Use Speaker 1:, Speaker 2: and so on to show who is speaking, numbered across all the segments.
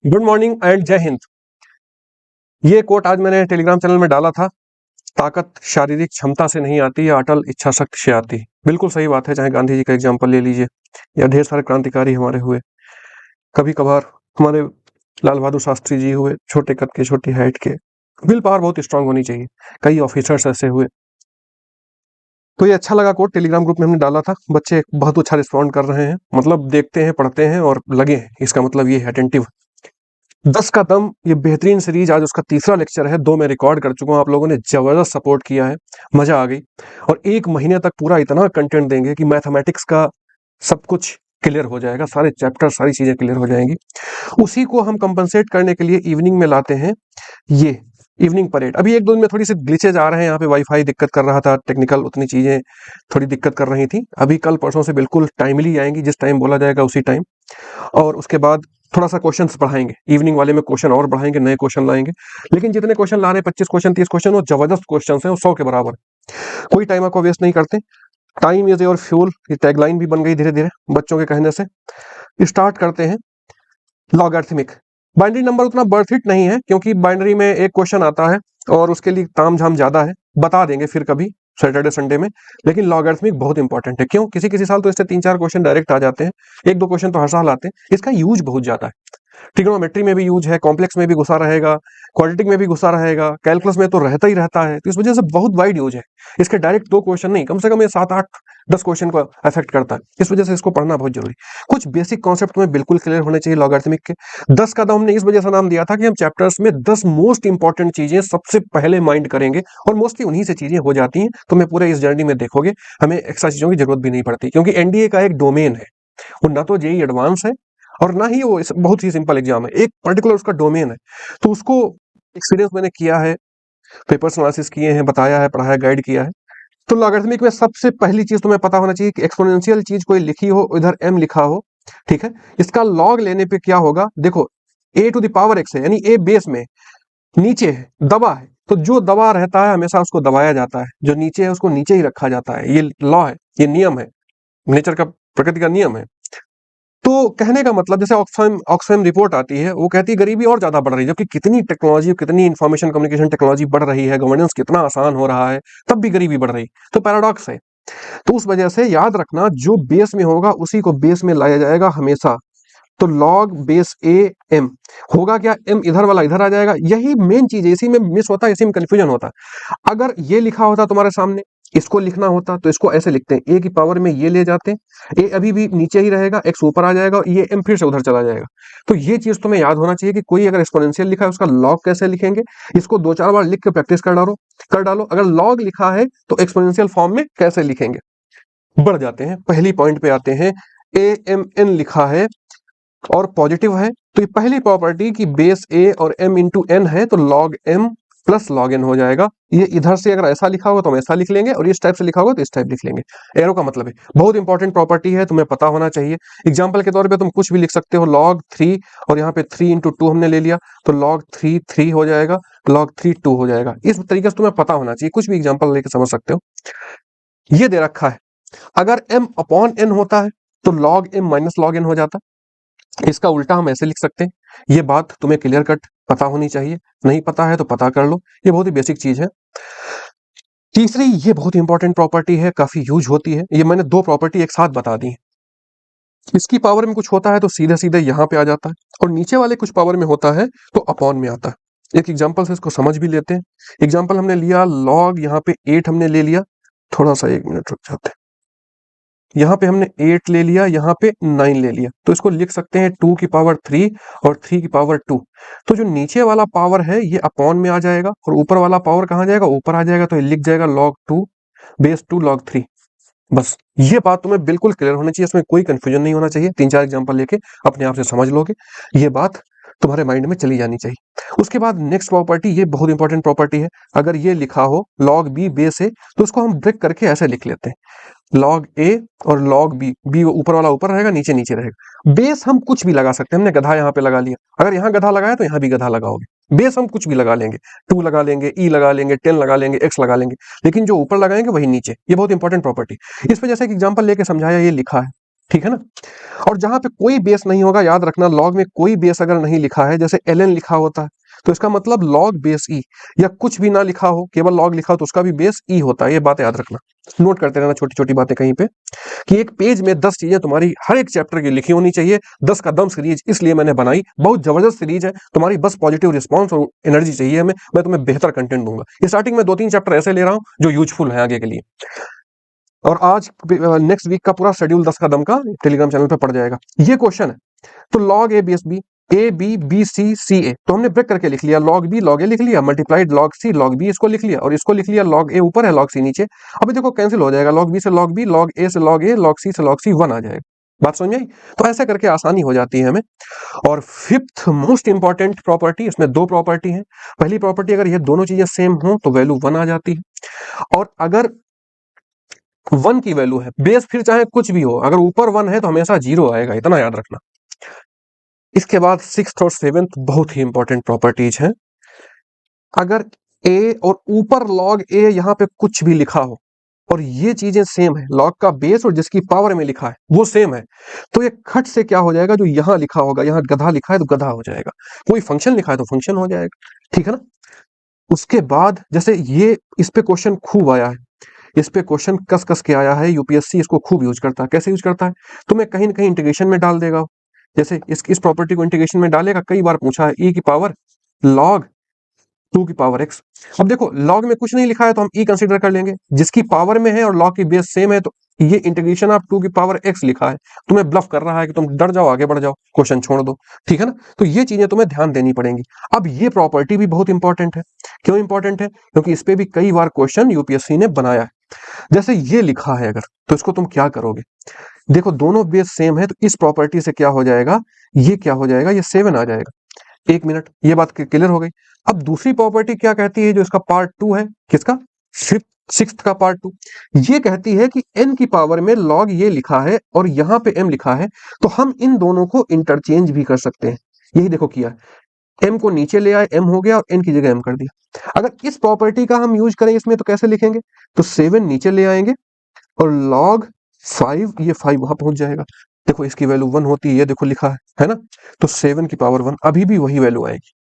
Speaker 1: Good morning and जय हिंद। ये coat आज मैंने टेलीग्राम चैनल में डाला था। ताकत शारीरिक क्षमता से नहीं आती या अटल इच्छा शक्ति से आती। बिल्कुल सही बात है। चाहे गांधी जी का एग्जाम्पल ले लीजिए या ढेर सारे क्रांतिकारी हमारे हुए, कभी कभार हमारे लाल बहादुर शास्त्री जी हुए, छोटे कद के, छोटी हाइट के। विल पावर बहुत स्ट्रांग होनी चाहिए। कई ऑफिसर्स ऐसे हुए। तो ये अच्छा लगा कोट, टेलीग्राम ग्रुप में हमने डाला था। बच्चे बहुत अच्छा रिस्पॉन्ड कर रहे हैं, मतलब देखते हैं, पढ़ते हैं और लगे हैं। इसका मतलब ये है अटेंटिव। 10 का दम, ये बेहतरीन सीरीज आज उसका तीसरा लेक्चर है। 2 मैं रिकॉर्ड कर चुका हूं। आप लोगों ने जबरदस्त सपोर्ट किया है, मजा आ गई। और 1 महीने तक पूरा इतना कंटेंट देंगे कि मैथमेटिक्स का सब कुछ क्लियर हो जाएगा, सारे चैप्टर, सारी चीजें क्लियर हो जाएंगी। उसी को हम कंपनसेट करने के लिए इवनिंग में लाते हैं ये इवनिंग परेड। अभी 1-2 दिन में थोड़ी सी ग्लिचेज आ रहे हैं, यहाँ पे वाईफाई दिक्कत कर रहा था, टेक्निकल उतनी चीजें थोड़ी दिक्कत कर रही थी। अभी कल परसों से बिल्कुल टाइमली आएंगी, जिस टाइम बोला जाएगा उसी टाइम। और उसके बाद थोड़ा सा क्वेश्चंस बढ़ाएंगे, इवनिंग वाले में क्वेश्चन और बढ़ाएंगे, नए क्वेश्चन लाएंगे। लेकिन जितने क्वेश्चन ला रहे हैं, 25 क्वेश्चन, 30 क्वेश्चन, वो जबरदस्त क्वेश्चन हैं, वो 100 के बराबर। कोई टाइम आपको वेस्ट नहीं करते। टाइम इज योर फ्यूल, ये टैगलाइन भी बन गई धीरे धीरे बच्चों के कहने से। स्टार्ट करते हैं। लॉगरिथमिक बाइनरी नंबर उतना बर्थ इट नहीं है, क्योंकि बाइनरी में एक क्वेश्चन आता है और उसके लिए तामझाम ज्यादा है, बता देंगे फिर कभी सैटरडे संडे में। लेकिन लॉगरिथमिक बहुत इंपॉर्टेंट है। क्यों? किसी किसी साल तो इससे 3-4 क्वेश्चन डायरेक्ट आ जाते हैं, 1-2 क्वेश्चन तो हर साल आते हैं। इसका यूज बहुत ज्यादा है। ट्रिग्नोमेट्री में भी यूज है, कॉम्प्लेक्स में भी घुसा रहेगा, क्वाड्रेटिक में भी घुसा रहेगा, कैलकुलस में तो रहता ही रहता है। तो इस वजह से बहुत वाइड यूज है। इसके डायरेक्ट 2 क्वेश्चन नहीं, कम से कम ये 7-8-10 क्वेश्चन को अफेक्ट करता है। इस वजह से इसको पढ़ना बहुत जरूरी। कुछ बेसिक कॉन्सेप्ट तुम्हें बिल्कुल क्लियर होने चाहिए लॉगरिथमिक के। 10 का दाम हमने इस वजह से नाम दिया था कि हम चैप्टर्स में 10 मोस्ट इंपॉर्टेंट चीजें सबसे पहले माइंड करेंगे, और मोस्टली उन्हीं से चीजें हो जाती हैं। तो मैं पूरे इस जर्नी में देखोगे, हमें एक्स्ट्रा चीजों की जरूरत भी नहीं पड़ती, क्योंकि एनडीए का एक डोमेन है। वो ना तो जेई एडवांस है और ना ही वो बहुत ही सिंपल एग्जाम है, एक पर्टिकुलर उसका डोमेन है। तो उसको एक्सपीरियंस मैंने किया है, पेपर्स एनालिसिस किए हैं, बताया है, पढ़ाया, गाइड किया है। तो लॉगरिथमिक में सबसे पहली चीज तुम्हें पता होना चाहिए कि एक्सपोनेंशियल चीज कोई लिखी हो, इधर m लिखा हो, ठीक है। इसका लॉग लेने पे क्या होगा, देखो a to the power x है, यानी a बेस में नीचे है, दबा है, तो जो दबा रहता है हमेशा उसको दबाया जाता है, जो नीचे है उसको नीचे ही रखा जाता है। ये लॉ है, ये नियम है, नेचर का, प्रकृति का नियम है। तो कहने का मतलब, जैसे ऑक्सफैम रिपोर्ट आती है, वो कहती है गरीबी और ज्यादा बढ़ रही है, जबकि कितनी टेक्नोलॉजी, कितनी इंफॉर्मेशन कम्युनिकेशन टेक्नोलॉजी बढ़ रही है, गवर्नेंस कितना आसान हो रहा है, तब भी गरीबी बढ़ रही। तो पैराडॉक्स है। तो उस वजह से याद रखना, जो बेस में होगा उसी को बेस में लाया जाएगा हमेशा। तो लॉग बेस ए एम होगा क्या, एम इधर वाला इधर आ जाएगा। यही मेन चीज है, इसी में मिस होता है, इसी में कंफ्यूजन होता है। अगर ये लिखा होता तुम्हारे सामने, इसको लिखना होता तो इसको ऐसे लिखते हैं, ए की पावर में ये ले जाते हैं, ए अभी भी नीचे ही रहेगा, एक्स ऊपर आ जाएगा और ये एम फिर से उधर चला जाएगा। तो ये चीज तुम्हें याद होना चाहिए कि कोई अगर एक्सपोनेंशियल लिखा है उसका लॉग कैसे लिखेंगे। इसको 2-4 बार लिख के प्रैक्टिस कर डालो। अगर लॉग लिखा है तो एक्सपोनेंशियल फॉर्म में कैसे लिखेंगे। बढ़ जाते हैं, पहली पॉइंट पे आते हैं। ए एम एन लिखा है और पॉजिटिव है, तो ये पहली प्रॉपर्टी कि बेस ए और m इंटू एन है, तो log m plus log n हो जाएगा। ये इधर से अगर ऐसा लिखा होगा तो हम ऐसा लिख लेंगे, और इस टाइप से लिखा होगा तो इस टाइप लिख लेंगे। एरो का मतलब है, बहुत इंपॉर्टेंट प्रॉपर्टी है, तुम्हें पता होना चाहिए। एग्जाम्पल के तौर पे तुम कुछ भी लिख सकते हो, लॉग 3, और यहाँ पे 3 इंटू 2 हमने ले लिया, तो लॉग 3 3 हो जाएगा, लॉग 3 2 हो जाएगा। इस तरीके से तुम्हें पता होना चाहिए, कुछ भी एग्जाम्पल लेके समझ सकते हो। ये दे रखा है, अगर m अपॉन n होता है तो log m minus log n हो जाता। इसका उल्टा हम ऐसे लिख सकते हैं। ये बात तुम्हें क्लियर कट पता होनी चाहिए, नहीं पता है तो पता कर लो, ये बहुत ही बेसिक चीज है। तीसरी, ये बहुत इंपॉर्टेंट प्रॉपर्टी है, काफी यूज होती है। ये मैंने 2 प्रॉपर्टी एक साथ बता दी है। इसकी पावर में कुछ होता है तो सीधे सीधे यहाँ पे आ जाता है, और नीचे वाले कुछ पावर में होता है तो अपॉन में आता है। एक एग्जाम्पल से इसको समझ भी लेते हैं। एग्जाम्पल हमने लिया लॉग, यहाँ पे 8 हमने ले लिया, थोड़ा सा 1 मिनट रुक जाते हैं। यहाँ पे हमने 8 ले लिया, यहाँ पे 9 ले लिया, तो इसको लिख सकते हैं 2 की पावर 3 और 3 की पावर 2। तो जो नीचे वाला पावर है ये अपॉन में आ जाएगा, और ऊपर वाला पावर कहाँ जाएगा, ऊपर आ जाएगा, तो ये लिख जाएगा log 2 बेस 2 log 3। बस ये बात तुम्हें बिल्कुल क्लियर होनी चाहिए, इसमें कोई कंफ्यूजन नहीं होना चाहिए। 3-4 एग्जांपल लेके अपने आप से समझ लोगे, ये बात तुम्हारे माइंड में चली जानी चाहिए। उसके बाद नेक्स्ट प्रॉपर्टी, ये बहुत इंपॉर्टेंट प्रॉपर्टी है। अगर ये लिखा हो log b बेस है, तो उसको हम ब्रेक करके ऐसे लिख लेते हैं, लॉग ए और लॉग बी, बी ऊपर वाला ऊपर रहेगा, नीचे नीचे रहेगा। बेस हम कुछ भी लगा सकते हैं, हमने गधा यहाँ पे लगा लिया, अगर यहाँ गधा लगाया तो यहाँ भी गधा लगाओगे। बेस हम कुछ भी लगा लेंगे, 2 लगा लेंगे, ई लगा लेंगे, 10 लगा लेंगे, एक्स लगा लेंगे, लेकिन जो ऊपर लगाएंगे वही नीचे। ये बहुत इंपॉर्टेंट प्रॉपर्टी। इस वजह से एक एग्जाम्पल लेके समझाया, ये लिखा है ठीक है ना। और जहां पे कोई बेस नहीं होगा, याद रखना लॉग में कोई बेस अगर नहीं लिखा है, जैसे ln लिखा होता है तो इसका मतलब लॉग बेस ई, या कुछ भी ना लिखा हो केवल लॉग लिखा हो तो उसका भी बेस ई होता है। ये बात याद रखना, नोट करते रहना छोटी छोटी बातें कहीं पे, कि एक पेज में 10 चीजें तुम्हारी हर एक चैप्टर की लिखी होनी चाहिए। 10 का दम सीरीज इसलिए मैंने बनाई, बहुत जबरदस्त सीरीज है, तुम्हारी बस पॉजिटिव रिस्पॉन्स और एनर्जी चाहिए हमें, मैं तुम्हें बेहतर कंटेंट दूंगा। स्टार्टिंग में 2-3 चैप्टर ऐसे ले रहा हूं जो यूजफुल है आगे के लिए। और आज नेक्स्ट वीक का पूरा शेड्यूल 10 का दम का टेलीग्राम चैनल पे पड़ जाएगा। ये क्वेश्चन है, तो log A B B C C A, तो हमने ब्रेक करके लिख लिया, लॉग ए लिख लिया, multiplied log c, log B इसको लिख लिया, और इसको लिख लिया, लॉग ए ऊपर है लॉग सी नीचे। अभी देखो कैंसिल हो जाएगा, लॉग बी से लॉग बी, लॉग ए से लॉग ए, लॉग सी से लॉग सी, 1 आ जाएगा। बात समझ आई? तो ऐसे करके आसानी हो जाती है हमें। और फिफ्थ मोस्ट इंपॉर्टेंट प्रॉपर्टी, इसमें 2 प्रॉपर्टी है। पहली प्रॉपर्टी, अगर ये दोनों चीजें सेम हो तो वैल्यू 1 आ जाती है, और अगर 1 की वैल्यू है, बेस फिर चाहे कुछ भी हो, अगर ऊपर 1 है तो हमेशा 0 आएगा, इतना याद रखना। इसके बाद 6th और 7th बहुत ही इंपॉर्टेंट प्रॉपर्टीज हैं। अगर ए और ऊपर लॉग ए यहां पे कुछ भी लिखा हो और ये चीजें सेम है, लॉग का बेस और जिसकी पावर में लिखा है वो सेम है, तो ये खट से क्या हो जाएगा, जो यहां लिखा होगा, यहां गधा लिखा है तो गधा हो जाएगा, कोई फंक्शन लिखा है तो फंक्शन हो जाएगा, ठीक है ना। उसके बाद जैसे ये इस पे क्वेश्चन खूब आया है, इस पे क्वेश्चन कस कस के आया है, यूपीएससी इसको खूब यूज करता है। कैसे यूज करता है, तुम्हें कहीं ना कहीं इंटीग्रेशन में डाल देगा। जैसे इस प्रॉपर्टी को इंटीग्रेशन में डालेगा, कई बार पूछा है, ई की पावर लॉग 2 की पावर x। अब देखो लॉग में कुछ नहीं लिखा है तो हम ई कंसीडर कर लेंगे, जिसकी पावर में है और लॉग की बेस सेम है तो ये इंटीग्रेशन ऑफ 2 की पावर x लिखा है, तुम्हें ब्लफ कर रहा है कि तुम डर जाओ, आगे बढ़ जाओ, क्वेश्चन छोड़ दो, ठीक है ना। तो ये चीजें तुम्हें ध्यान देनी पड़ेंगी। अब ये प्रॉपर्टी भी बहुत इंपॉर्टेंट है। क्यों इंपॉर्टेंट है? क्योंकि इस पे भी कई बार क्वेश्चन यूपीएससी ने बनाया है। जैसे ये लिखा है अगर, तो इसको तुम क्या करोगे, देखो दोनों बेस सेम है तो इस प्रॉपर्टी से क्या हो जाएगा, ये क्या हो जाएगा, ये 7 आ जाएगा। 1 मिनट, ये बात क्लियर हो गई। अब दूसरी प्रॉपर्टी क्या कहती है, जो इसका पार्ट 2 है, किसका, सिक्स्थ का पार्ट 2, ये कहती है कि n की पावर में log ये लिखा है और यहां पे m लिखा है, तो हम इन दोनों को इंटरचेंज भी कर सकते हैं। यही देखो किया, m को नीचे ले आए, m हो गया और n की जगह m कर दिया। अगर इस प्रॉपर्टी का हम यूज करें इसमें तो कैसे लिखेंगे, तो 7 नीचे ले आएंगे और log 5, ये 5 वहां पहुंच जाएगा। देखो इसकी वैल्यू 1 होती है, ये देखो लिखा है ना, तो 7 की पावर 1, अभी भी वही वैल्यू आएगी।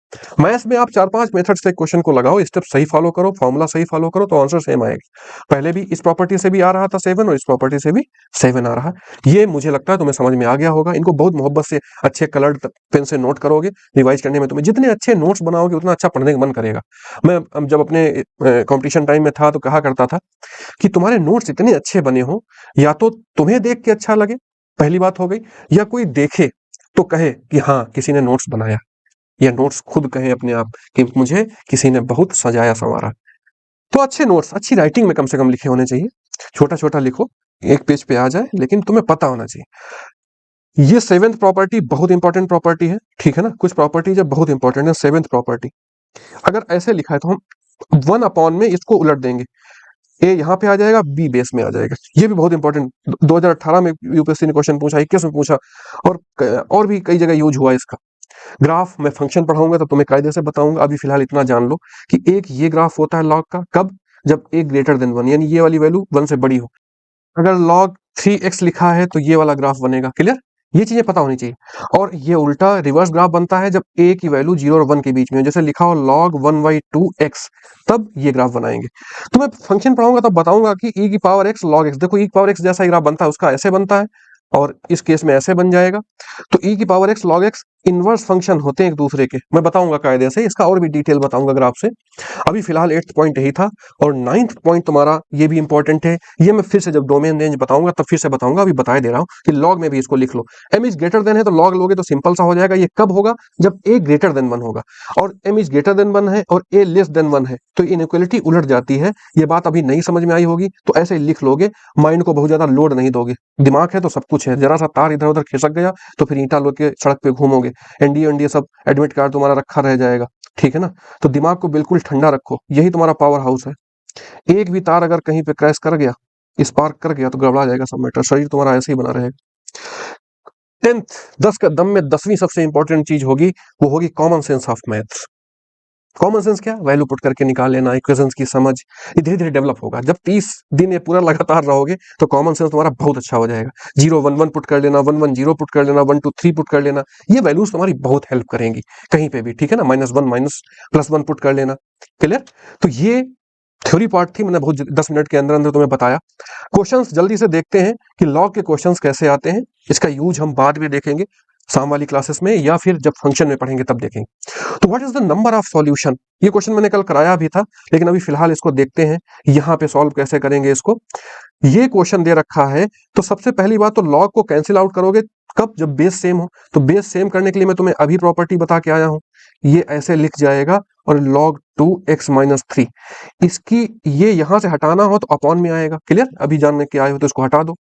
Speaker 1: मैथ्स में आप 4-5 मेथड से क्वेश्चन को लगाओ, स्टेप सही फॉलो करो, फॉर्मूला सही फॉलो करो, तो आंसर सेम आएगा। पहले भी इस प्रॉपर्टी से भी आ रहा था 7 और इस प्रॉपर्टी से भी 7 आ रहा है। ये मुझे लगता है तुम्हें समझ में आ गया होगा। इनको बहुत मोहब्बत से अच्छे कलर्ड पेन से नोट करोगे, रिवाइज करने में तुम्हें जितने अच्छे नोट्स बनाओगे उतना अच्छा पढ़ने का मन करेगा। मैं जब अपने कॉम्पिटिशन टाइम में था तो कहा करता था कि तुम्हारे नोट्स इतने अच्छे बने हो, या तो तुम्हें देख के अच्छा लगे, पहली बात हो गई, या कोई देखे तो कहे कि हाँ किसी ने नोट्स बनाया, या नोट्स खुद कहे अपने आप कि मुझे किसी ने बहुत सजाया संवारा। तो अच्छे नोट्स अच्छी राइटिंग में कम से कम लिखे होने चाहिए। छोटा छोटा लिखो, एक पेज पे आ जाए, लेकिन तुम्हें पता होना चाहिए। ये 7th प्रॉपर्टी बहुत इंपॉर्टेंट प्रॉपर्टी है, ठीक है ना। कुछ प्रॉपर्टी जब बहुत इंपॉर्टेंट है, 7th प्रॉपर्टी अगर ऐसे लिखा है तो हम 1 अपॉन में इसको उलट देंगे, ए यहाँ पे आ जाएगा, बी बेस में आ जाएगा। ये भी बहुत इंपॉर्टेंट, 2018 में यूपीएससी ने क्वेश्चन पूछा, 21 में पूछा, और भी कई जगह यूज हुआ इसका। ग्राफ मैं फंक्शन पढ़ाऊंगा तो तुम्हें कायदे से बताऊंगा, अभी फिलहाल इतना जान लो कि एक ये ग्राफ होता है लॉग का, कब, जब ए ग्रेटर देन 1, यानी ये वाली वैल्यू 1 से बड़ी हो। अगर log 3x लिखा है तो ये वाला ग्राफ बनेगा। क्लियर, ये चीजें पता होनी चाहिए। और ये उल्टा रिवर्स ग्राफ बनता है जब a की वैल्यू 0 और 1 के बीच में हो, जैसे लिखा हो log 1/2x, तब ये ग्राफ बनाएंगे। तो मैं फंक्शन पढ़ाऊंगा तब बताऊंगा कि e की पावर x log x, देखो e की पावर x जैसा ही ग्राफ बनता है उसका ऐसे बनता है, और इस केस में ऐसे बन जाएगा। तो e की power x log x inverse function होते हैं एक दूसरे के, मैं बताऊंगा कायदे से, इसका और भी डिटेल बताऊंगा ग्राफ से। अभी फिलहाल 8th पॉइंट यही था। और 9th पॉइंट तुम्हारा ये भी इंपॉर्टेंट है, ये मैं फिर से जब डोमेन रेंज बताऊंगा तब फिर से बताऊंगा, अभी बता दे रहा हूँ कि लॉग में भी इसको लिख लो। m इज ग्रेटर देन है तो लॉग लोगे तो सिंपल सा हो जाएगा। ये कब होगा, जब a ग्रेटर देन 1 होगा, और m इज ग्रेटर देन 1 है और a लेस देन 1 है, तो इनइक्वालिटी उलट जाती है। ये बात अभी नहीं समझ में आई होगी तो ऐसे ही लिख लोगे, माइंड को बहुत ज्यादा लोड नहीं दोगे। दिमाग है तो सब कुछ है, जरा सा तार इधर उधर खिसक गया तो फिर ईंटा लोग के सड़क पे घूमोगे, एनडीए सब एडमिट कार्ड तुम्हारा रखा रह जाएगा, ठीक है ना। तो दिमाग को बिल्कुल ठंडा रखो, यही तुम्हारा पावर हाउस है। एक भी तार अगर कहीं पे क्रैश कर गया, स्पार्क कर गया, तो गड़बड़ा जाएगा सब मैटर, शरीर तुम्हारा ऐसे ही बना रहेगा। 10th 10 का दम में 10वीं सबसे इंपॉर्टेंट चीज होगी, वो होगी common sense of maths. Common sense क्या, वैल्यू पुट करके निकाल लेना, इक्वेशंस की समझ, ये धीरे धीरे डेवलप होगा। जब 30 दिन ये पूरा लगातार रहोगे तो कॉमन सेंस तुम्हारा बहुत अच्छा हो जाएगा। 0 1 1 पुट कर लेना, 1 1 0 पुट कर लेना, 1 2 3 पुट कर लेना, ये वैल्यूज तुम्हारी बहुत हेल्प करेंगी कहीं पे भी, ठीक है ना। -1 माइनस +1 पुट कर लेना, क्लियर। तो ये थ्योरी पार्ट थी, मैंने बहुत 10 मिनट के अंदर अंदर तुम्हें बताया। क्वेश्चंस जल्दी से देखते हैं कि लॉग के क्वेश्चंस कैसे आते हैं, इसका यूज हम बाद में देखेंगे शाम वाली क्लासेस में, या फिर जब फंक्शन में पढ़ेंगे तब देखेंगे। तो what is the number of solution, ये क्वेश्चन मैंने कल कराया भी था, लेकिन अभी फिलहाल इसको देखते हैं यहाँ पे सॉल्व कैसे करेंगे इसको। ये क्वेश्चन दे रखा है, तो सबसे पहली बात तो लॉग को कैंसिल आउट करोगे कब, जब बेस सेम हो। तो बेस सेम करने के लिए मैं तुम्हें अभी प्रॉपर्टी बता के आया हूं, ये ऐसे लिख जाएगा, और log 2x-3 इसकी ये यहां से हटाना हो तो अपॉन में आएगा, क्लियर। अभी जानने के आए हो तो इसको हटा दो।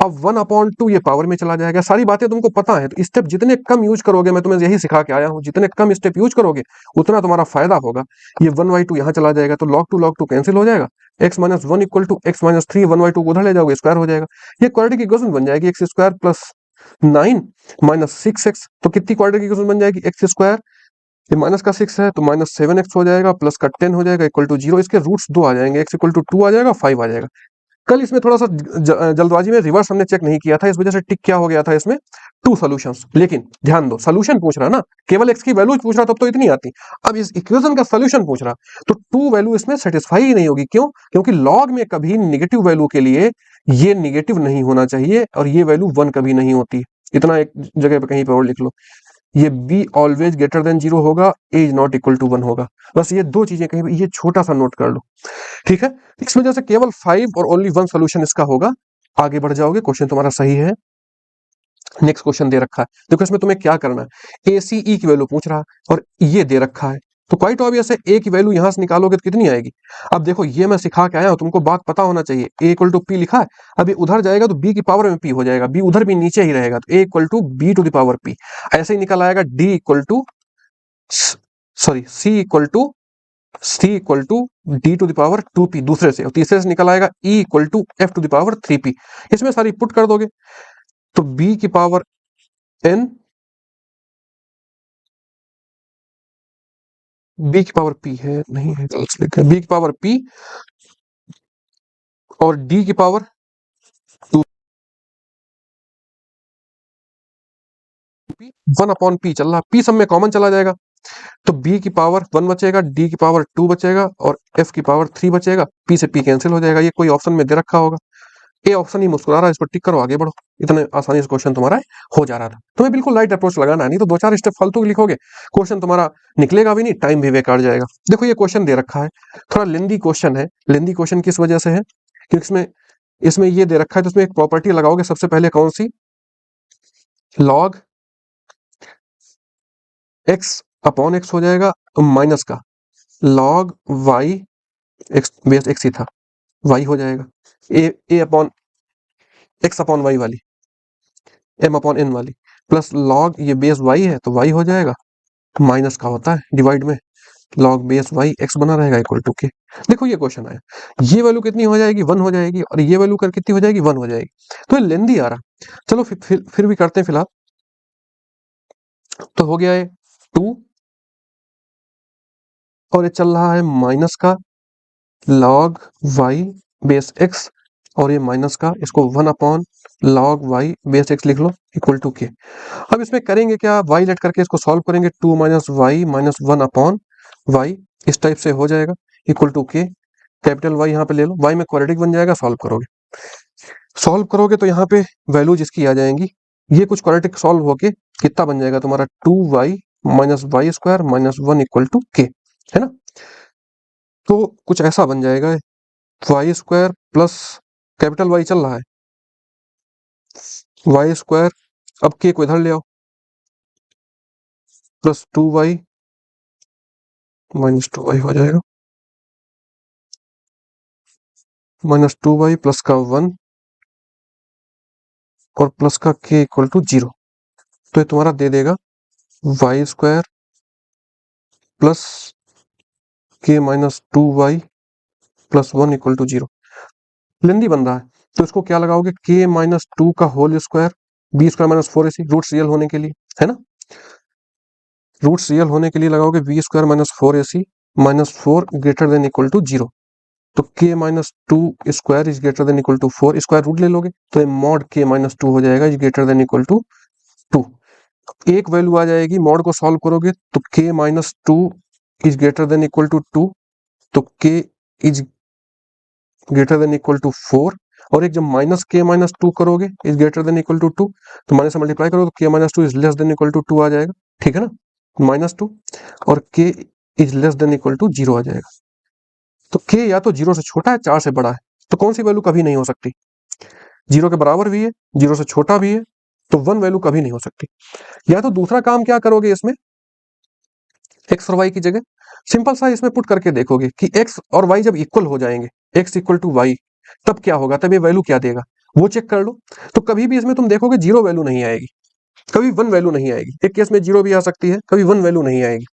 Speaker 1: अब 1/2 ये पावर में चला जाएगा, सारी बातें तुमको पता है। तो स्टेप जितने कम यूज करोगे, मैं तुम्हें यही सिखा के आया हूं, जितने कम स्टेप यूज करोगे उतना तुम्हारा फायदा होगा। ये 1/2 यहाँ चला जाएगा, तो log 2 कैंसिल हो जाएगा। x-1 इक्वल टू x-3, 1/2 उधर ले जाओगे, स्क्वायर हो जाएगा। ये क्वाड्रेटिक इक्वेशन बन जाएगी, x² प्लस 9 माइनस 6x, तो कितनी क्वाड्रेटिक इक्वेशन बन जाएगी, x², ये माइनस का 6 है तो -7x हो जाएगा, प्लस का 10 हो जाएगा, इक्वल टू 0। इसके रूट्स 2 आ जाएंगे, x इक्वल टू 2 आ जाएगा, 5 आ जाएगा। कल इसमें थोड़ा सा जल्दबाजी में रिवर्स हमने चेक नहीं किया था, इस वजह से टिक क्या हो गया था इसमें, 2 सॉल्यूशंस। लेकिन ध्यान दो, सोल्यूशन पूछ रहा ना, केवल x की वैल्यू पूछ रहा तब तो इतनी आती। अब इस इक्वेशन का सोल्यूशन पूछ रहा, तो 2 वैल्यू इसमें सेटिस्फाई ही नहीं होगी। क्यों? क्योंकि लॉग में कभी निगेटिव वैल्यू के लिए ये निगेटिव नहीं होना चाहिए, और ये वैल्यू 1 कभी नहीं होती। इतना एक जगह पे कहीं पे और लिख लो, ये b ऑलवेज ग्रेटर देन 0 होगा, a is not equal to 1 होगा। बस ये दो चीजें कहीं, ये छोटा सा नोट कर लो, ठीक है। इस वजह से केवल 5 और ओनली 1 सोल्यूशन इसका होगा। आगे बढ़ जाओगे, क्वेश्चन तुम्हारा सही है। नेक्स्ट क्वेश्चन दे रखा है, देखो इसमें तुम्हें क्या करना है, ACE की वैल्यू पूछ रहा और ये दे रखा है, तो क्वाइट ऑब्वियस है ए की वैल्यू यहां से निकालोगे तो कितनी आएगी। अब देखो ये मैं सिखा के आया हूं, तुमको बात पता होना चाहिए, a इक्वल टू पी लिखा है, अभी उधर जाएगा तो b की पावर में p हो जाएगा, b उधर भी नीचे ही रहेगा, तो a equal to b to the power p। ऐसे ही निकल आएगा d equal to sorry c equal to d to the power 2p दूसरे से, और तीसरे से निकल आएगा e equal to f to the power 3p। इसमें सारी पुट कर दोगे तो b की पावर n, b की पावर p है, नहीं है गलत लिखा है, b की पावर p और d की पावर 1/p चल रहा, p सब में कॉमन चला जाएगा, तो b की पावर 1 बचेगा, d की पावर 2 बचेगा, और f की पावर 3 बचेगा। p से p कैंसिल हो जाएगा, ये कोई ऑप्शन में दे रखा होगा, ए ऑप्शन ही मुस्कुरा रहा है, इसको टिक करो, आगे बढ़ो। इतने आसानी से क्वेश्चन तुम्हारा हो जा रहा था। तुम्हें बिल्कुल राइट अप्रोच लगाना है, नहीं तो 2-4 स्टेप फालतू लिखोगे, क्वेश्चन तुम्हारा निकलेगा भी नहीं, टाइम भी बेकार जाएगा। देखो ये क्वेश्चन दे रखा है, थोड़ा लेंदी क्वेश्चन है। लेंदी क्वेश्चन किस वजह से है, क्योंकि इसमें इसमें ये दे रखा है, तो इसमें एक प्रॉपर्टी लगाओगे सबसे पहले, कौन सी, लॉग x अपॉन x हो जाएगा, तो माइनस का log y, x base x ही था, y हो जाएगा, a upon x upon y वाली, m अपॉन n वाली, प्लस log ये बेस y है तो y हो जाएगा, माइनस का होता है डिवाइड में, log बेस y x बना रहेगा इक्वल टू k। देखो ये क्वेश्चन आया, ये वैल्यू कितनी हो जाएगी, 1 हो जाएगी, और ये वैल्यू कर कितनी हो जाएगी, 1 हो जाएगी। तो ये लेंदी आ रहा, चलो फिर भी करते हैं फिलहाल। तो हो गया है 2, और ये चल रहा है माइनस का log y बेस x, और ये माइनस का, इसको 1 log y बेस x लिख लो इक्वल टू k। अब इसमें करेंगे क्या, y लेट करके इसको सॉल्व करेंगे, 2 माइनस y माइनस 1/y, इस टाइप से हो जाएगा equal to k। Capital Y यहाँ पे ले लो, y में क्वाड्रेटिक बन जाएगा, सॉल्व करोगे तो यहाँ पे वैल्यू जिसकी आ जाएंगी, ये कुछ क्वाड्रेटिक सॉल्व होके कितना बन जाएगा तुम्हारा, 2y minus y² minus 1 equal to k, है ना। तो कुछ ऐसा बन जाएगा, y² प्लस कैपिटल Y चल रहा है, y², अब k को इधर ले आओ, प्लस 2y माइनस 2y हो जाएगा, माइनस 2y प्लस का 1 और प्लस का k इक्वल टू 0। तो ये तुम्हारा दे देगा y² plus k minus 2y plus 1 equal to 0। लेंदी बन रहा है, तो इसको क्या लगाओगे, k माइनस 2 का whole square, b² minus 4ac, roots real होने के लिए, है ना। रूट्स रियल होने के लिए लगाओगे v square minus 4ac minus 4 greater than equal to 0। तो k minus 2 square is greater than equal to 4, square root ले लोगे तो मॉड k माइनस 2 हो जाएगा is greater than equal to 2। एक वैल्यू आ जाएगी, मॉड को सॉल्व करोगे तो k minus 2 is greater than equal to 2, तो k is greater than equal to 4। और एक जब माइनस k माइनस 2 करोगे is greater than equal to 2, तो माइनस से मल्टीप्लाई करोगे तो k minus 2 is less than equal to 2 आ जाएगा, ठीक है ना, माइनस 2, और k is less than equal to 0 आ जाएगा। तो k या तो 0 से छोटा है 4 से बड़ा है, तो कौन सी वैल्यू कभी नहीं हो सकती, 0 के बराबर भी है 0 से छोटा भी है, तो 1 वैल्यू कभी नहीं हो सकती। या तो दूसरा काम क्या करोगे, इसमें x और y की जगह सिंपल सा इसमें पुट करके देखोगे कि x और y जब इक्वल हो जाएंगे, x इक्वल टू y, तब क्या होगा, तब ये वैल्यू क्या देगा वो चेक कर लो। तो कभी भी इसमें तुम देखोगे 0 वैल्यू नहीं आएगी, कभी 1 वैल्यू नहीं आएगी। एक केस में 0 भी आ सकती है, कभी 1 वैल्यू नहीं आएगी,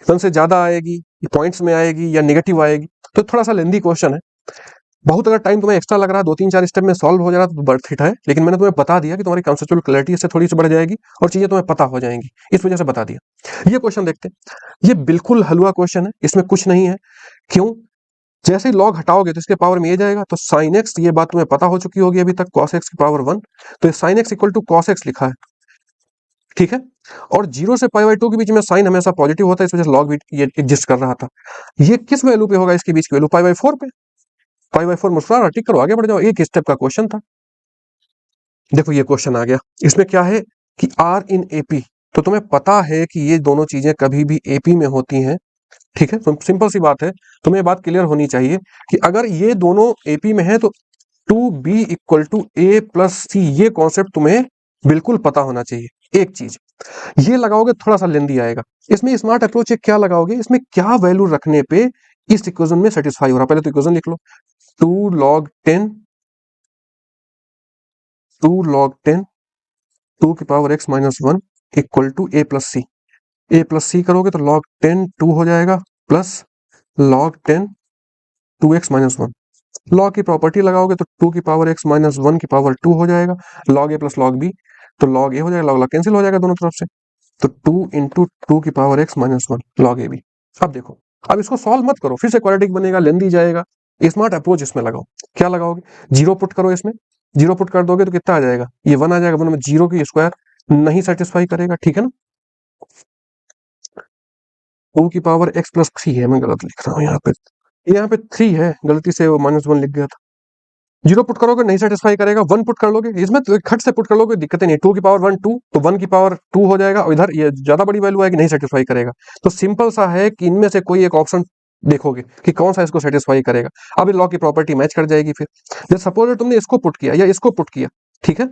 Speaker 1: 1 से ज्यादा आएगी, पॉइंट्स में आएगी या नेगेटिव आएगी। तो थोड़ा सा लेंदी क्वेश्चन है, बहुत अगर टाइम तुम्हें एक्स्ट्रा लग रहा है, 2-3-4 स्टेप में सॉल्व हो जा रहा है तो वर्थ इट है, लेकिन मैंने तुम्हें बता दिया कि तुम्हारी कॉन्सेप्चुअल क्लैरिटी इससे थोड़ी सी बढ़ जाएगी और चीजें तुम्हें पता हो जाएंगी, इस वजह से बता दिया। ये क्वेश्चन देखते हैं, ये बिल्कुल हलवा क्वेश्चन है, इसमें कुछ नहीं है। क्यों? जैसे ही लॉग हटाओगे तो इसके पावर में ये जाएगा, तो साइन एक्स, ये बात तुम्हें पता हो चुकी होगी अभी तक, कॉस एक्स की पावर 1, तो sine x equal to cos x लिखा है, ठीक है। और 0 से पाई बाई 2 के बीच में साइन हमेशा पॉजिटिव होता है, इस वजह से लॉग भी ये एग्जिस्ट कर रहा था। ये किस वैल्यू पे होगा, इसके बीच की वैल्यू पाई बाई 4 पे, पाई बाई 4 मुस्कुरा रहा, टिक करो, आगे बढ़ जाओ, एक स्टेप का क्वेश्चन था। देखो ये क्वेश्चन आ गया, इसमें क्या है कि आर इन एपी, तो तुम्हें पता है कि ये दोनों चीजें कभी भी एपी में होती हैं, ठीक है। तो सिंपल सी बात है, तुम्हें ये बात क्लियर होनी चाहिए कि अगर ये दोनों एपी में है तो 2b equal to A plus C, ये कॉन्सेप्ट तुम्हें बिल्कुल पता होना चाहिए। एक चीज ये लगाओगे थोड़ा सा लेंदी आएगा, इसमें स्मार्ट अप्रोच है, क्या लगाओगे, इसमें क्या वैल्यू रखने पे इस इक्वेशन में सेटिस्फाई हो रहा है। पहले तो इक्वेशन लिख लो, 2 log 10 2 log 10 2 की power x minus 1 equal to A plus C. A plus C करोगे तो log 10 2 हो जाएगा plus log 10 2x minus 1। Log की प्रॉपर्टी लगाओगे तो 2 की पावर x माइनस 1 की पावर 2 हो जाएगा, log a plus log b, तो log a हो जाएगा, log कैंसिल हो जाएगा दोनों तरफ से, तो 2 इंटू 2 की power x minus 1 log a b। अब देखो, अब इसको सॉल्व मत करो, फिर से क्वाड्रेटिक बनेगा, लेंदी जाएगा, स्मार्ट अप्रोच इसमें लगाओ। क्या लगाओगे, 0 पुट करो, इसमें 0 पुट कर दोगे तो कितना आ जाएगा, ये 1 आ जाएगा, 1 में 0 की स्क्वायर नहीं सेटिस्फाई करेगा, ठीक है ना। 2 की पावर x प्लस 3 है, मैं गलत लिख रहा हूँ यहाँ पे 3 है, गलती से वो माइनस 1 लिख गया था। 0 पुट करोगे नहीं सेटिस्फाई करेगा, 1 पुट कर लोगे, इसमें तो खट से पुट कर लोगे, दिक्कत नहीं, 2 की पावर 1 2, तो 1 की पावर 2 हो जाएगा, और इधर ये ज्यादा बड़ी वैल्यू आएगी, नहीं सेटिस्फाई करेगा। तो सिंपल सा है कि इनमें से कोई एक ऑप्शन देखोगे कि कौन सा इसको सेटिस्फाई करेगा। अब लॉ की प्रॉपर्टी मैच कर जाएगी। फिर जब सपोज तुमने इसको पुट किया या इसको पुट किया, ठीक है,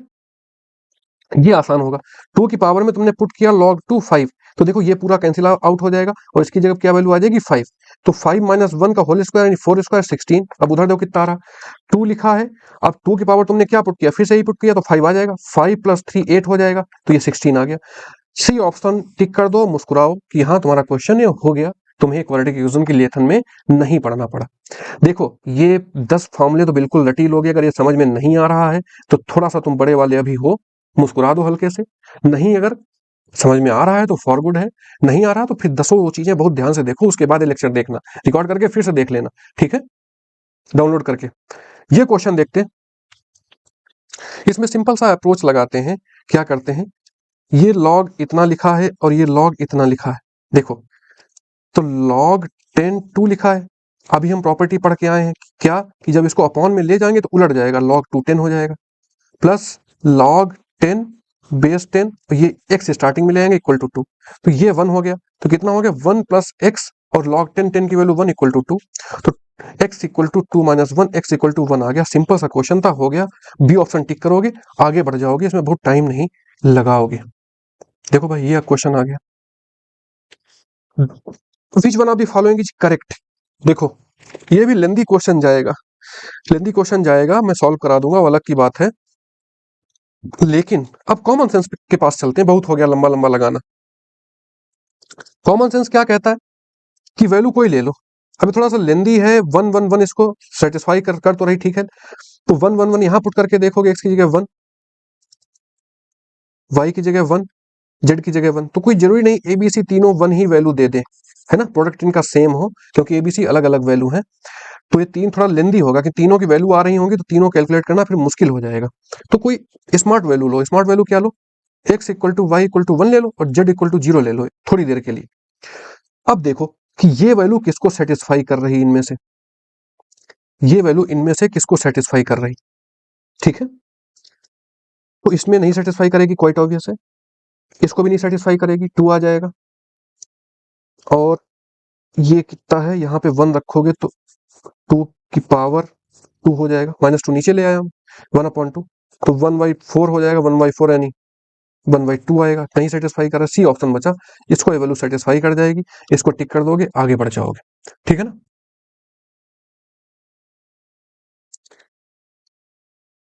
Speaker 1: ये आसान होगा। 2 की पावर में तुमने पुट किया log 2 5, तो देखो ये पूरा कैंसिल आउट हो जाएगा और इसकी जगह क्या वैल्यू आ जाएगी 5, तो 5 माइनस 1 का होल स्क्वायर यानी 4 स्क्वायर 16। अब उधर देखो कितना आ रहा, 2 लिखा है, अब 2 की पावर तुमने क्या पुट किया, फिर से ही पुट किया तो 5 आ जाएगा, 5 प्लस 3 8 हो जाएगा, तो ये 16 आ गया। सी ऑप्शन टिक कर दो, मुस्कुराओ कि हाँ तुम्हारा क्वेश्चन ये हो गया, तुम्हें क्वाड्रेटिक इक्वेशन की लेथन में नहीं पढ़ना पड़ा। देखो ये 10 फॉर्मूले तो बिल्कुल रटी लोगे, अगर ये समझ में नहीं आ रहा है तो थोड़ा सा तुम बड़े वाले अभी हो, मुस्कुरा दो हल्के से, नहीं अगर समझ में आ रहा है तो फॉर गुड है, नहीं आ रहा तो फिर 10 चीजें बहुत ध्यान से देखो, उसके बाद लेक्चर देखना, रिकॉर्ड करके फिर से देख लेना, ठीक है, डाउनलोड करके। ये क्वेश्चन देखते हैं, इसमें सिंपल सा अप्रोच लगाते हैं। क्या करते हैं, ये लॉग इतना लिखा है और ये लॉग इतना लिखा है, देखो तो log 10 2 लिखा है, अभी हम प्रॉपर्टी पढ़ के आए हैं क्या कि जब इसको अपॉन में ले जाएंगे तो उलट जाएगा, log 2 10 हो जाएगा, प्लस log 10 बेस 10, तो ये x स्टार्टिंग में ले आएंगे इक्वल टू 2, तो ये 1 हो गया, तो कितना हो गया 1 प्लस x, और log 10 10 की वैल्यू 1 इक्वल टू 2, तो x equal to 2 minus 1 x equal to 1 आ गया। सिंपल सा क्वेश्चन था, हो गया। बी ऑप्शन टिक करोगे, आगे बढ़ जाओगे, इसमें बहुत टाइम नहीं लगाओगे। देखो भाई ये क्वेश्चन आ गया, which one of the following is correct. देखो ये भी लेंदी क्वेश्चन जाएगा, लेंदी क्वेश्चन जाएगा, मैं सॉल्व करा दूंगा, वो अलग की बात है, लेकिन अब कॉमन सेंस के पास चलते हैं, बहुत हो गया लंबा लंबा लगाना। कॉमन सेंस क्या कहता है कि वैल्यू कोई ले लो, अभी थोड़ा सा लेंदी है, 1 1 1 इसको सेटिस्फाई कर तो रही, ठीक है, तो 1 1 1 यहां पुट करके देखोगे, x की जगह 1, y की जगह 1, जेड की जगह 1, तो कोई जरूरी नहीं एबीसी तीनों 1 ही वैल्यू दे दे, है ना, प्रोडक्ट इनका सेम हो, क्योंकि एबीसी अलग अलग वैल्यू है। तो ये तीन थोड़ा लेंदी होगा कि तीनों की वैल्यू आ रही होंगी तो तीनों कैलकुलेट करना फिर मुश्किल हो जाएगा। तो कोई स्मार्ट वैल्यू लो। स्मार्ट वैल्यू क्या लो, x equal to y equal to 1 ले लो और z इक्वल टू 0 ले लो थोड़ी देर के लिए। अब देखो कि ये वैल्यू किसको सेटिस्फाई कर रही, इनमें से ये वैल्यू इनमें से किसको सेटिस्फाई कर रही, ठीक है। तो इसमें नहीं सेटिस्फाई करेगी, क्वाइट ऑब्वियस है। इसको भी नहीं सेटिस्फाई करेगी, 2 आ जाएगा। और ये कितना है, यहाँ पे 1 रखोगे तो 2 की पावर 2 हो जाएगा, -2 नीचे ले आया हम, 1/2, तो 1/4 हो जाएगा, 1/4 यानी 1/2 आएगा। नहीं सेटिस्फाई कर रहा, सी ऑप्शन बचा, इसको ये वैल्यू सेटिस्फाई कर जाएगी, इसको टिक कर दोगे, आगे बढ़ जाओगे, ठीक है ना।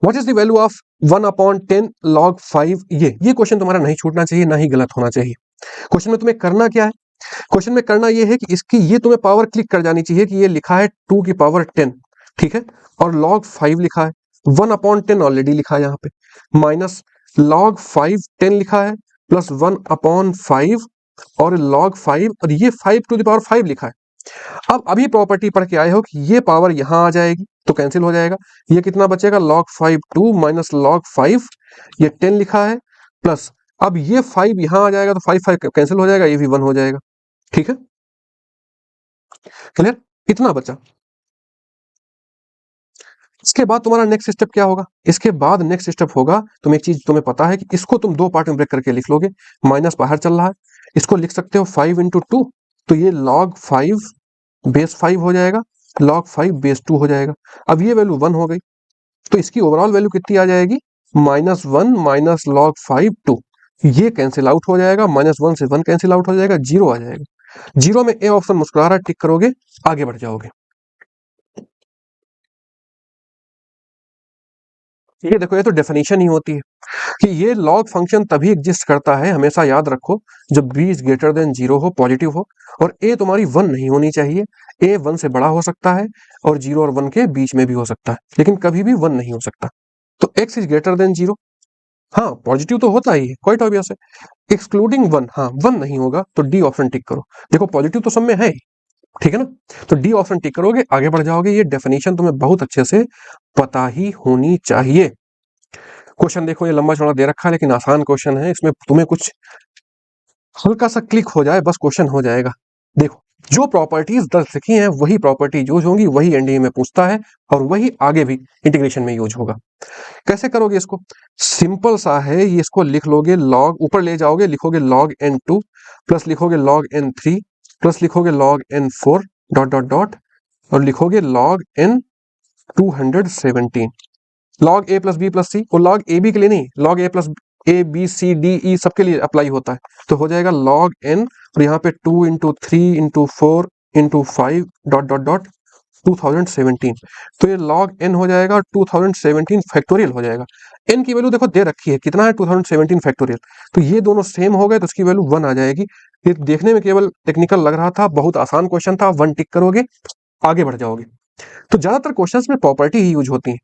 Speaker 1: What is the value of 1/10 log 5? ये क्वेश्चन तुम्हारा नहीं छूटना चाहिए, ना ही गलत होना चाहिए। क्वेश्चन में तुम्हें करना क्या है, क्वेश्चन में करना ये है कि इसकी ये तुम्हें पावर क्लिक कर जानी चाहिए कि ये लिखा है 2 की पावर 10, ठीक है, और log 5 लिखा है, 1/10 ऑलरेडी लिखा है यहाँ पे, माइनस log 5 10 लिखा है, प्लस 1/5 और log 5, और ये 5 टू द पावर 5 लिखा है। अब अभी प्रॉपर्टी पढ़ के आए हो कि ये पावर यहां आ जाएगी तो कैंसिल हो जाएगा, ये कितना बचेगा, log 5 2 माइनस log 5, ये 10 लिखा है, प्लस अब ये 5 यहां आ जाएगा तो 5 5 कैंसिल हो जाएगा, ये भी 1 हो जाएगा, ठीक है, क्लियर, इतना बचा। इसके बाद तुम्हारा नेक्स्ट स्टेप क्या होगा, इसके बाद नेक्स्ट स्टेप होगा, तुम एक चीज तुम्हें पता है कि इसको तुम दो पार्ट में ब्रेक करके लिख लोगे, माइनस बाहर चल रहा है, इसको लिख सकते हो 5 × 2, तो ये log 5 बेस 5 हो जाएगा, log 5 बेस 2 हो जाएगा। अब ये वैल्यू 1 हो गई, तो इसकी ओवरऑल वैल्यू कितनी आ जाएगी, -1 माइनस log 5 2, ये कैंसिल आउट हो जाएगा, -1 से 1 कैंसिल आउट हो जाएगा, 0 आ जाएगा। 0 में ए ऑप्शन मुस्कुरा रहा है, टिक करोगे, आगे बढ़ जाओगे। ये देखो, ये तो डेफिनेशन ही होती है कि ये लॉग फंक्शन तभी एग्जिस्ट करता है, हमेशा याद रखो, जब b इज ग्रेटर देन 0 हो, पॉजिटिव हो, और a तुम्हारी 1 नहीं होनी चाहिए। a 1 से बड़ा हो सकता है और 0 और 1 के बीच में भी हो सकता है, लेकिन कभी भी 1 नहीं हो सकता। तो x इज ग्रेटर देन 0, हाँ पॉजिटिव तो होता ही है, क्वाइट ऑब्वियस है, एक्सक्लूडिंग 1, हाँ 1 नहीं होगा तो डी ऑप्शन टिक करो। देखो पॉजिटिव तो सब में है ही, ठीक है ना, तो डी ऑप्शन टिक करोगे, आगे बढ़ जाओगे। ये डेफिनेशन तुम्हें बहुत अच्छे से पता ही होनी चाहिए। क्वेश्चन देखो, ये लंबा चौड़ा दे रखा है लेकिन आसान क्वेश्चन है, इसमें तुम्हें कुछ हल्का सा क्लिक हो जाए बस क्वेश्चन हो जाएगा। देखो, जो प्रॉपर्टीज दर्ज लिखी हैं वही प्रॉपर्टी यूज होंगी, वही एनडीए में पूछता है और वही आगे भी इंटीग्रेशन में यूज होगा। कैसे करोगे इसको, सिंपल सा है, ये इसको लिख लोगे, लॉग ऊपर ले जाओगे, लिखोगे log n2 प्लस लिखोगे log n3 प्लस लिखोगे log n4 dot dot dot और लिखोगे log n 217, log a plus B plus C, और log ए बी के लिए नहीं, log a plus A B C D E सबके लिए अप्लाई होता है, तो हो जाएगा log n और यहाँ पे 2 × 3 × 4 × 5 डॉट डॉट डॉट 2017, तो ये log n हो जाएगा, 2017 फैक्टोरियल हो जाएगा। n की वैल्यू देखो दे रखी है, कितना है 2017 फैक्टोरियल, तो ये दोनों सेम हो गए तो उसकी वैल्यू 1 आ जाएगी। ये देखने में केवल टेक्निकल लग रहा था, बहुत आसान क्वेश्चन था, 1 टिक करोगे, आगे बढ़ जाओगे। तो ज्यादातर क्वेश्चंस में प्रॉपर्टी ही यूज होती है।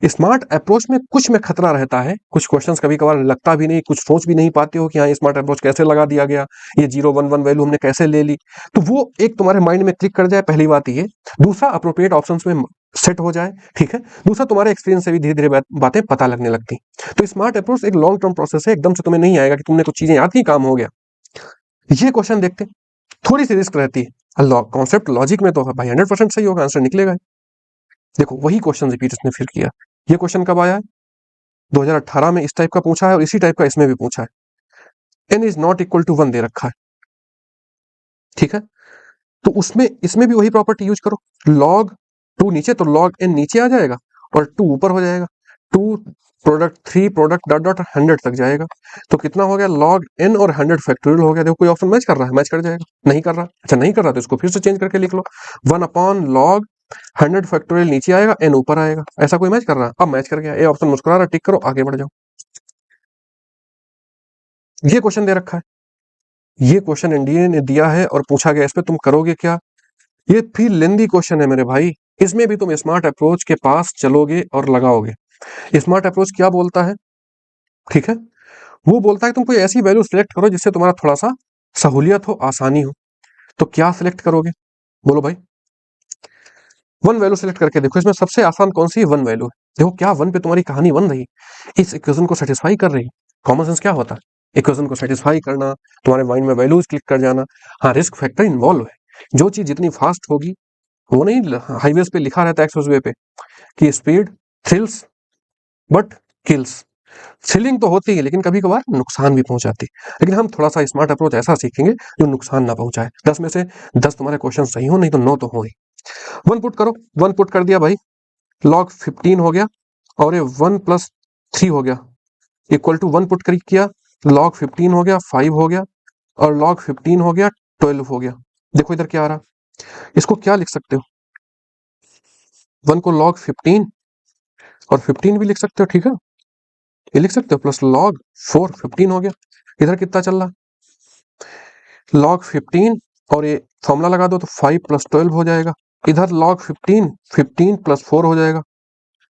Speaker 1: स्मार्ट अप्रोच में कुछ में खतरा रहता है, कुछ क्वेश्चंस कभी कभार लगता भी नहीं, कुछ सोच भी नहीं पाते हो कि हाँ स्मार्ट अप्रोच कैसे लगा दिया गया, ये 0 1 1 वैल्यू हमने कैसे ले ली, तो वो एक तुम्हारे माइंड में क्लिक कर जाए, पहली बात ये। दूसरा, अप्रोप्रिएट ऑप्शंस में सेट हो जाए, ठीक है। दूसरा, तुम्हारे एक्सपीरियंस से भी धीरे धीरे बातें पता लगने लगती। तो स्मार्ट अप्रोच एक लॉन्ग टर्म प्रोसेस है, एकदम से तुम्हें नहीं आएगा कि तुमने कुछ चीजें याद की काम हो गया। ये क्वेश्चन देखते, थोड़ी सी रिस्क रहती है, कॉन्सेप्ट लॉजिक में तो भाई 100% सही होगा, आंसर निकलेगा। देखो वही क्वेश्चन रिपीट इसने फिर किया। ये क्वेश्चन कब आया है, 2018 में इस टाइप का पूछा है और इसी टाइप का इसमें भी पूछा है। n is not equal to 1 दे रखा है, ठीक है, तो उसमें इसमें भी वही प्रॉपर्टी यूज करो, log 2 नीचे तो log n नीचे आ जाएगा और 2 ऊपर हो जाएगा, 2 प्रोडक्ट 3 प्रोडक्ट डॉट डॉट 100 तक जाएगा, तो कितना हो गया, log n और 100 फैक्टोरियल हो गया। देखो कोई ऑप्शन मैच कर रहा है, मैच कर जाएगा, नहीं कर रहा, अच्छा नहीं कर रहा तो इसको फिर से चेंज करके लिख लो, 1/log 100 फैक्टोरियल नीचे आएगा, n ऊपर आएगा, ऐसा कोई मैच कर रहा है, अब मैच कर गया, ये ऑप्शन मुस्कुरा रहा, टिक करो, आगे बढ़ जाओ। ये क्वेश्चन दे रखा है, ये क्वेश्चन एनडीए ने दिया है और पूछा गया, इस पे तुम करोगे क्या, ये फिर लेंदी क्वेश्चन है मेरे भाई, इसमें भी तुम स्मार्ट अप्रोच के पास चलोगे और लगाओगे। स्मार्ट अप्रोच क्या बोलता है, ठीक है, वो बोलता है तुम कोई ऐसी वैल्यू सिलेक्ट करो जिससे तुम्हारा थोड़ा सा सहूलियत हो, आसानी हो। तो क्या सिलेक्ट करोगे, बोलो भाई। वन वैल्यू सिलेक्ट करके देखो, इसमें सबसे आसान कौन सी है, वन वैल्यू है। देखो क्या वन पे तुम्हारी कहानी बन रही, इस इक्वेशन को सेटिस्फाई कर रही। कॉमन सेंस क्या होता है, इक्वेशन को सेटिस्फाई करना, तुम्हारे माइंड में वैल्यूज क्लिक कर जाना। हाँ, रिस्क फैक्टर इन्वॉल्व है। जो चीज जितनी फास्ट होगी, वो नहीं हाईवेज पे लिखा रहता है एक्सप्रेसवे पे कि speed thrills but kills. Thrilling तो होती है लेकिन कभी कभार नुकसान भी पहुंचाती है। लेकिन हम थोड़ा सा स्मार्ट अप्रोच ऐसा सीखेंगे जो नुकसान ना पहुंचाए। 10 में से 10 तुम्हारे क्वेश्चन सही हो, नहीं तो 9 तो हो ही। वन पुट करो, वन पुट कर दिया भाई, log 15 हो गया और ये 1 प्लस 3 हो गया इक्वल टू 1 पुट किया, log 15 हो गया 5 हो गया और log 15 हो गया 12 हो गया। देखो इधर क्या आ रहा, इसको क्या लिख सकते हो, 1 को log 15 और 15 भी लिख सकते हो, ठीक है, ये लिख सकते हो, प्लस log 4 15 हो गया। इधर कितना चल रहा, log 15 और ये फॉर्मूला लगा दो तो 5 प्लस 12 हो जाएगा। इधर log 15 15 प्लस 4 हो जाएगा,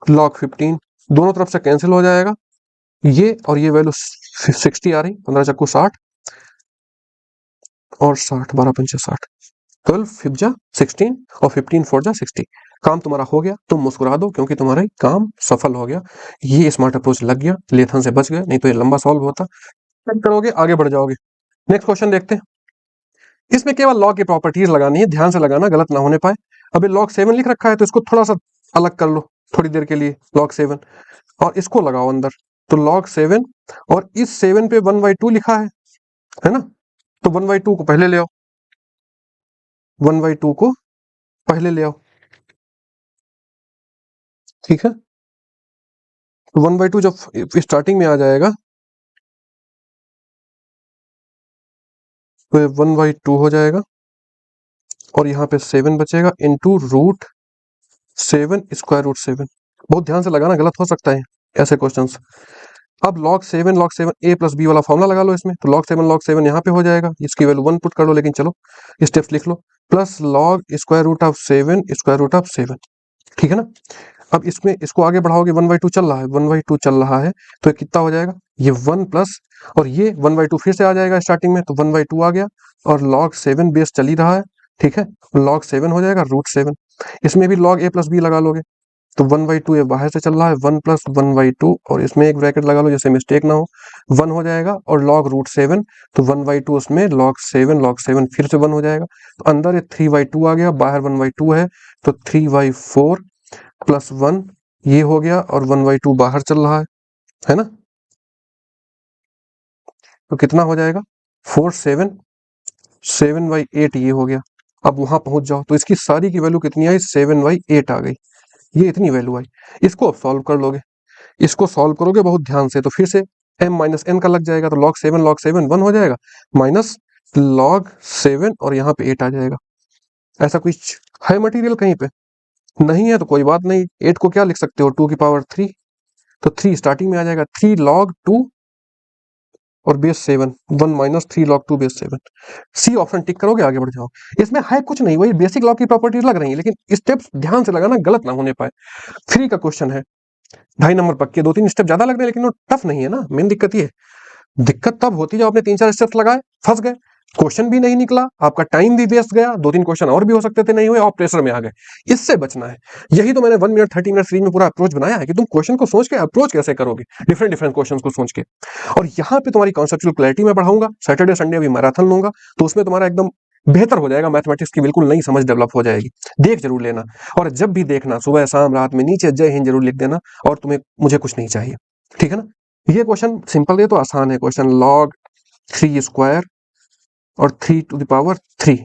Speaker 1: log 15 दोनों तरफ से कैंसिल हो जाएगा, ये और ये वैल्यू 60 आ रही, 15 चक्कू 60 और 60 12 पंचे 60, 12 फिफ्थ जा 16 और 15 फोर जा 60। काम तुम्हारा हो गया, तुम मुस्कुरा दो क्योंकि तुम्हारा काम सफल हो गया। ये स्मार्ट अप्रोच लग गया, लेथन से बच गए, नहीं तो ये लंबा सॉल्व होता। चेक करोगे आगे बढ़ जाओगे। नेक्स्ट क्वेश्चन देखते हैं। इसमें केवल लॉग की प्रॉपर्टीज लगानी है, ध्यान से लगाना, गलत ना होने पाए। अभी log 7 लिख रखा है तो इसको थोड़ा सा अलग कर लो थोड़ी देर के लिए, log 7 और इसको लगाओ अंदर, तो log 7 और इस 7 पे 1/2 लिखा है ना, तो 1/2 को पहले ले आओ, 1/2 को पहले ले आओ, ठीक है। तो 1/2 जब स्टार्टिंग में आ जाएगा तो 1/2 हो जाएगा और यहाँ पे 7 बचेगा इंटू रूट 7 स्क्वायर रूट 7। बहुत ध्यान से लगाना, गलत हो सकता है ऐसे क्वेश्चंस। अब log 7 a प्लस बी वाला फॉर्मूला लगा लो इसमें, तो log 7 यहाँ पे हो जाएगा, इसकी वैल्यू 1 पुट कर लो, लेकिन चलो स्टेप्स लिख लो, plus log square root of 7 square root of 7, ठीक है ना। अब इसमें इसको आगे बढ़ाओगे, 1/2 चल रहा है, 1/2 चल रहा है तो ये कितना हो जाएगा, ये 1 प्लस और ये 1/2 फिर से आ जाएगा स्टार्टिंग में, तो 1/2 आ गया और log 7 बेस चल ही रहा है, ठीक है, log 7 हो जाएगा रूट 7। इसमें भी log a प्लस बी लगा लोगे, तो 1/2 ये बाहर से चल रहा है, 1 प्लस 1/2 और इसमें एक ब्रैकेट लगा लो जैसे मिस्टेक ना हो, 1 हो जाएगा और log रूट 7, तो 1/2 उसमें log 7 फिर से 1 हो जाएगा, तो अंदर ये 3/2 आ गया, बाहर 1/2 है, तो 3/4 प्लस 1 ये हो गया और 1/2 बाहर चल रहा है ना, तो कितना हो जाएगा 4 7 7/8 ये हो गया। अब वहां पहुंच जाओ तो इसकी सारी की वैल्यू कितनी आई, 7/8 आ गई, ये इतनी वैल्यू आई। इसको सॉल्व कर लोगे, इसको सॉल्व करोगे बहुत ध्यान से तो फिर से m माइनस n का लग जाएगा, तो log 7 1 हो जाएगा, माइनस log 7 और यहाँ पे 8 आ जाएगा। ऐसा कुछ है मटेरियल कहीं पे, नहीं है तो कोई बात नहीं, 8 को क्या लिख सकते हो 2 की पावर 3, तो 3 स्टार्टिंग में आ जाएगा, 3 log 2 और base 7, 1 minus 3 log 2 base 7। C option tick करोगे, आगे बढ़ जाओ। इसमें है कुछ नहीं, वही बेसिक लॉ की प्रॉपर्टीज लग रही है, लेकिन स्टेप्स ध्यान से लगाना, गलत ना होने पाए। फ्री का क्वेश्चन है, 2.5 नंबर पक्के, 2-3 स्टेप ज्यादा लग रहे हैं लेकिन वो टफ नहीं है ना, मेन दिक्कत ये है। दिक्कत तब होती है जब आपने 3-4 स्टेप्स लगाए, फंस गए, क्वेश्चन भी नहीं निकला, आपका टाइम भी वेस्ट गया, 2-3 क्वेश्चन और भी हो सकते थे नहीं हुए, और प्रेशर में आ गए। इससे बचना है, यही तो मैंने 1 मिनट 30 मिनट सीरीज में पूरा अप्रोच बनाया है कि तुम क्वेश्चन को सोच के अप्रोच कैसे करोगे, डिफरेंट डिफरेंट क्वेश्चन को सोच के। और यहाँ पे तुम्हारी कॉन्सेप्चुअल क्लैरिटी में बढ़ाऊंगा। सैटरडे संडे अभी मैराथन लूंगा, तो उसमें तुम्हारा एकदम बेहतर हो जाएगा, मैथमेटिक्स की बिल्कुल नई समझ डेवलप हो जाएगी। देख जरूर लेना, और जब भी देखना सुबह शाम रात में नीचे जय हिंद जरूर लिख देना, और तुम्हें मुझे कुछ नहीं चाहिए, ठीक है ना। ये क्वेश्चन सिंपल है तो आसान है क्वेश्चन, log 3 स्क्वायर और 3 to the power 3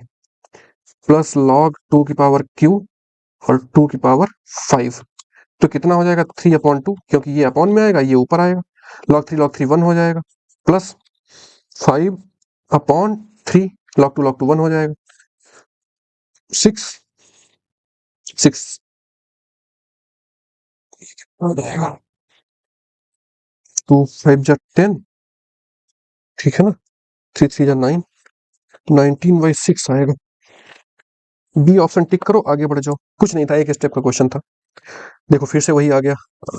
Speaker 1: plus log 2 की पावर q और 2 की पावर 5, तो कितना हो जाएगा 3/2, क्योंकि ये अपॉन में आएगा ये ऊपर आएगा, log 3 1 हो जाएगा, प्लस 5/3 log 2 1 हो जाएगा, 6 हो जाएगा, 2 5 जा 10, ठीक है ना, 3 3 जा 9, 19/6 आएगा। बी ऑप्शन टिक करो, आगे बढ़ जाओ। कुछ नहीं था, एक स्टेप का क्वेश्चन था। देखो फिर से वही आ गया।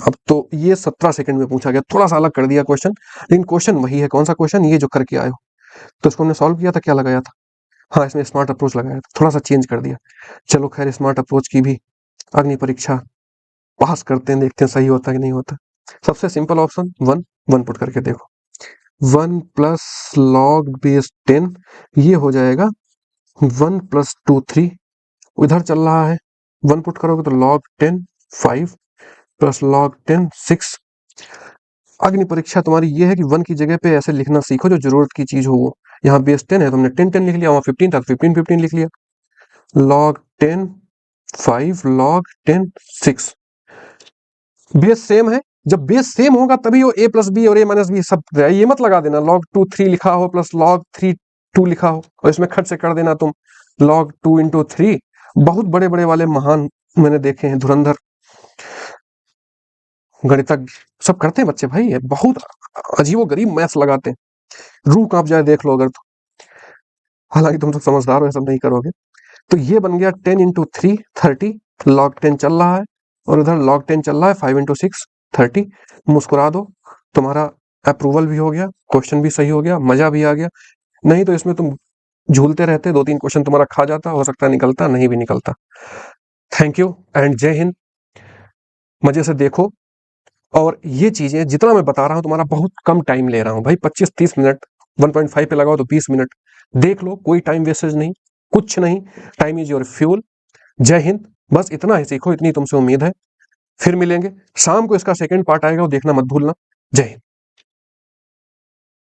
Speaker 1: अब तो ये 17 सेकंड में पूछा गया, थोड़ा सा अलग कर दिया क्वेश्चन, लेकिन क्वेश्चन वही है। कौन सा क्वेश्चन? ये जो करके आए हो। तो इसको हमने सॉल्व किया था, क्या लगाया था? हाँ, इसमें स्मार्ट अप्रोच लगाया था, थोड़ा सा चेंज कर दिया। चलो खैर, स्मार्ट अप्रोच की भी अग्नि परीक्षा पास करते हैं, देखते हैं सही होता है कि नहीं होता। सबसे सिंपल ऑप्शन 1 पुट करके देखो। 1 प्लस लॉग बेस 10, ये हो जाएगा 1 प्लस 2 3, इधर चल रहा है 1 पुट करोगे तो log 10 5 प्लस log 10 6। अग्नि परीक्षा तुम्हारी ये है कि 1 की जगह पे ऐसे लिखना सीखो जो जरूरत की चीज हो वो। यहाँ बेस 10 है तो हमने 10 10 लिख लिया, वहाँ 15 था तो 15 15 लिख लिया। log 10 5 log 10 6, बेस सेम है। जब बेस सेम होगा तभी वो a प्लस बी और a माइनस बी सब, ये मत लगा देना log 2 3 लिखा हो प्लस log 3 2 लिखा हो और इसमें खट से कर देना तुम log 2 इंटू 3। बहुत बड़े बड़े वाले महान मैंने देखे हैं, धुरंधर गणितज्ञ सब करते हैं बच्चे भाई, बहुत अजीबो गरीब मैथ्स लगाते हैं, रूह कांप जाए देख लो अगर तो। हालांकि तुम तो समझदार हो, सब नहीं करोगे। तो ये बन गया 10 इंटू 3 30, log 10 चल रहा है और इधर log 10 चल रहा है 5 इंटू 6 30। मुस्कुरा दो, तुम्हारा अप्रूवल भी हो गया, क्वेश्चन भी सही हो गया, मजा भी आ गया। नहीं तो इसमें तुम झूलते रहते, 2 3 क्वेश्चन तुम्हारा खा जाता, हो सकता है निकलता, नहीं भी निकलता। थैंक यू एंड जय हिंद। मजे से देखो, और ये चीजें जितना मैं बता रहा हूं तुम्हारा बहुत कम टाइम ले रहा हूं भाई, 25-30 मिनट, 1.5 पे लगाओ तो 20 मिनट, देख लो, कोई टाइम वेस्टेज नहीं, कुछ नहीं। Time is your fuel. जय हिंद। बस इतना ही सीखो, इतनी तुमसे उम्मीद है। फिर मिलेंगे शाम को, इसका सेकंड पार्ट आएगा, वो देखना मत भूलना। जय हिंद।